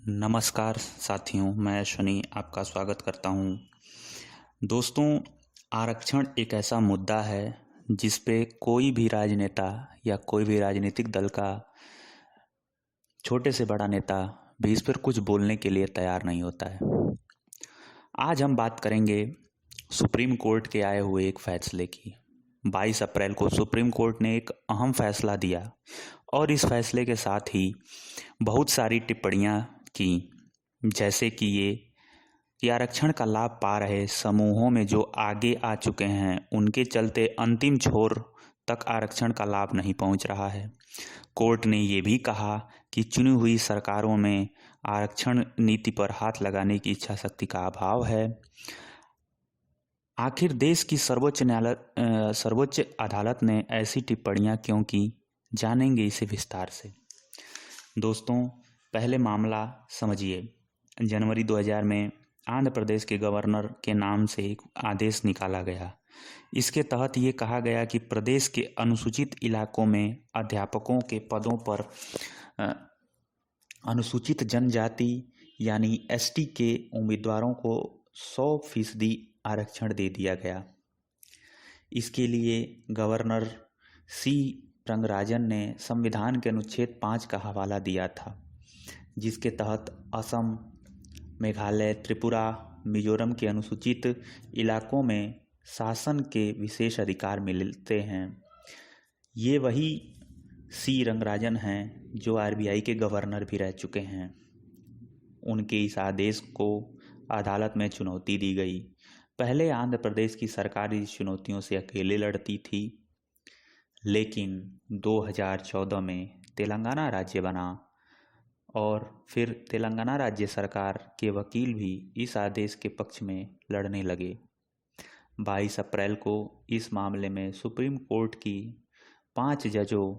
नमस्कार साथियों, मैं अश्विनी आपका स्वागत करता हूं। दोस्तों, आरक्षण एक ऐसा मुद्दा है जिस पे कोई भी राजनेता या कोई भी राजनीतिक दल का छोटे से बड़ा नेता भी इस पर कुछ बोलने के लिए तैयार नहीं होता है। आज हम बात करेंगे सुप्रीम कोर्ट के आए हुए एक फैसले की। 22 अप्रैल को सुप्रीम कोर्ट ने एक अहम फैसला दिया और इस फैसले के साथ ही बहुत सारी टिप्पणियां की, जैसे कि आरक्षण का लाभ पा रहे समूहों में जो आगे आ चुके हैं उनके चलते अंतिम छोर तक आरक्षण का लाभ नहीं पहुंच रहा है। कोर्ट ने ये भी कहा कि चुनी हुई सरकारों में आरक्षण नीति पर हाथ लगाने की इच्छा शक्ति का अभाव है। आखिर देश की सर्वोच्च अदालत ने ऐसी टिप्पणियां क्यों की, जानेंगे इसे विस्तार से। दोस्तों, पहले मामला समझिए। जनवरी 2000 में आंध्र प्रदेश के गवर्नर के नाम से एक आदेश निकाला गया। इसके तहत ये कहा गया कि प्रदेश के अनुसूचित इलाकों में अध्यापकों के पदों पर अनुसूचित जनजाति यानी एसटी के उम्मीदवारों को 100% आरक्षण दे दिया गया। इसके लिए गवर्नर सी रंगराजन ने संविधान के अनुच्छेद 5 का हवाला दिया था, जिसके तहत असम, मेघालय, त्रिपुरा, मिजोरम के अनुसूचित इलाकों में शासन के विशेष अधिकार मिलते हैं। ये वही सी रंगराजन हैं जो आरबीआई के गवर्नर भी रह चुके हैं। उनके इस आदेश को अदालत में चुनौती दी गई। पहले आंध्र प्रदेश की सरकार इस चुनौतियों से अकेले लड़ती थी, लेकिन 2014 में तेलंगाना राज्य बना और फिर तेलंगाना राज्य सरकार के वकील भी इस आदेश के पक्ष में लड़ने लगे। 22 अप्रैल को इस मामले में सुप्रीम कोर्ट की 5 जजों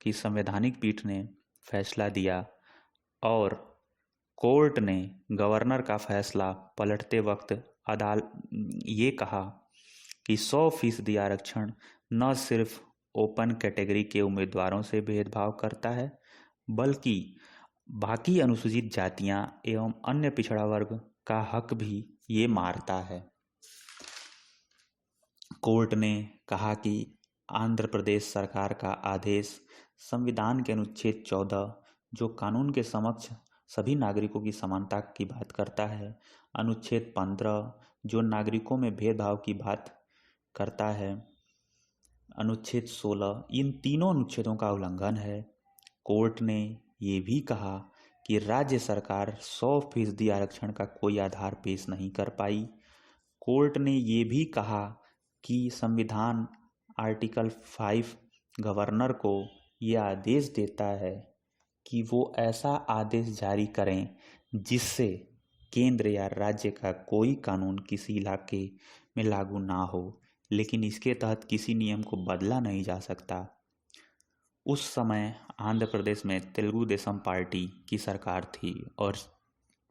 की संवैधानिक पीठ ने फैसला दिया और कोर्ट ने गवर्नर का फैसला पलटते वक्त ये कहा कि 100% आरक्षण न सिर्फ ओपन कैटेगरी के उम्मीदवारों से भेदभाव करता है, बल्कि बाकी अनुसूचित जातियां एवं अन्य पिछड़ा वर्ग का हक भी ये मारता है। कोर्ट ने कहा कि आंध्र प्रदेश सरकार का आदेश संविधान के अनुच्छेद 14 जो कानून के समक्ष सभी नागरिकों की समानता की बात करता है, अनुच्छेद 15 जो नागरिकों में भेदभाव की बात करता है, अनुच्छेद 16, इन तीनों अनुच्छेदों का उल्लंघन है। कोर्ट ने ये भी कहा कि राज्य सरकार 100% आरक्षण का कोई आधार पेश नहीं कर पाई। कोर्ट ने ये भी कहा कि संविधान आर्टिकल 5 गवर्नर को ये आदेश देता है कि वो ऐसा आदेश जारी करें जिससे केंद्र या राज्य का कोई कानून किसी इलाके में लागू ना हो, लेकिन इसके तहत किसी नियम को बदला नहीं जा सकता। उस समय आंध्र प्रदेश में तेलुगु देशम पार्टी की सरकार थी और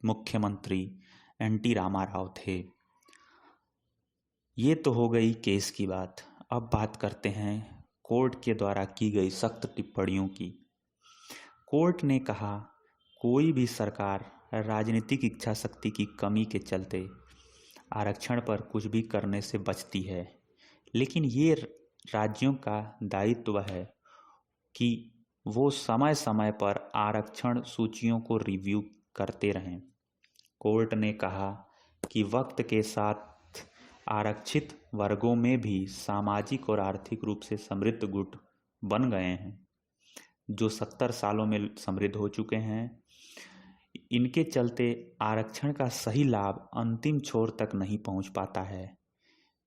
मुख्यमंत्री एनटी रामाराव थे। ये तो हो गई केस की बात। अब बात करते हैं कोर्ट के द्वारा की गई सख्त टिप्पणियों की। कोर्ट ने कहा, कोई भी सरकार राजनीतिक इच्छा शक्ति की कमी के चलते आरक्षण पर कुछ भी करने से बचती है, लेकिन ये राज्यों का दायित्व है कि वो समय समय पर आरक्षण सूचियों को रिव्यू करते रहें। कोर्ट ने कहा कि वक्त के साथ आरक्षित वर्गों में भी सामाजिक और आर्थिक रूप से समृद्ध गुट बन गए हैं, जो 70 सालों में समृद्ध हो चुके हैं। इनके चलते आरक्षण का सही लाभ अंतिम छोर तक नहीं पहुंच पाता है।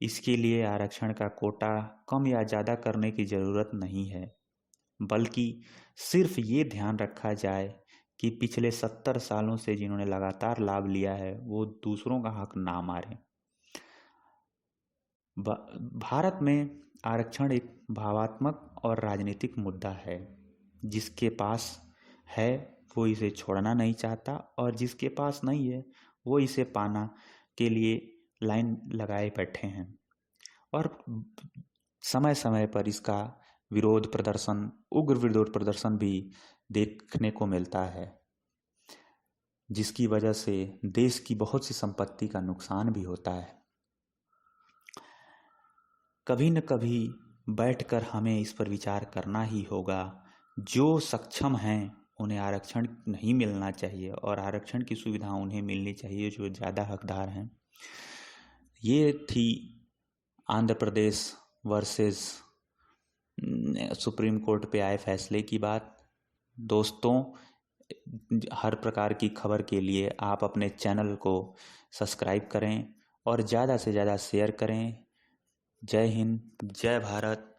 इसके लिए आरक्षण का कोटा कम या ज़्यादा करने की ज़रूरत नहीं है, बल्कि सिर्फ ये ध्यान रखा जाए कि पिछले 70 सालों से जिन्होंने लगातार लाभ लिया है वो दूसरों का हक ना मारें। भारत में आरक्षण एक भावात्मक और राजनीतिक मुद्दा है। जिसके पास है वो इसे छोड़ना नहीं चाहता और जिसके पास नहीं है वो इसे पाना के लिए लाइन लगाए बैठे हैं और समय समय पर इसका उग्र विरोध प्रदर्शन भी देखने को मिलता है। जिसकी वजह से देश की बहुत सी संपत्ति का नुकसान भी होता है। कभी न कभी बैठकर हमें इस पर विचार करना ही होगा। जो सक्षम हैं उन्हें आरक्षण नहीं मिलना चाहिए और आरक्षण की सुविधा उन्हें मिलनी चाहिए जो ज़्यादा हकदार हैं। ये थी Andhra Pradesh versus supreme court पे आए फैसले की बात। दोस्तों, हर प्रकार की खबर के लिए आप अपने चैनल को सब्सक्राइब करें और ज़्यादा से ज़्यादा शेयर करें। जय हिंद, जय भारत।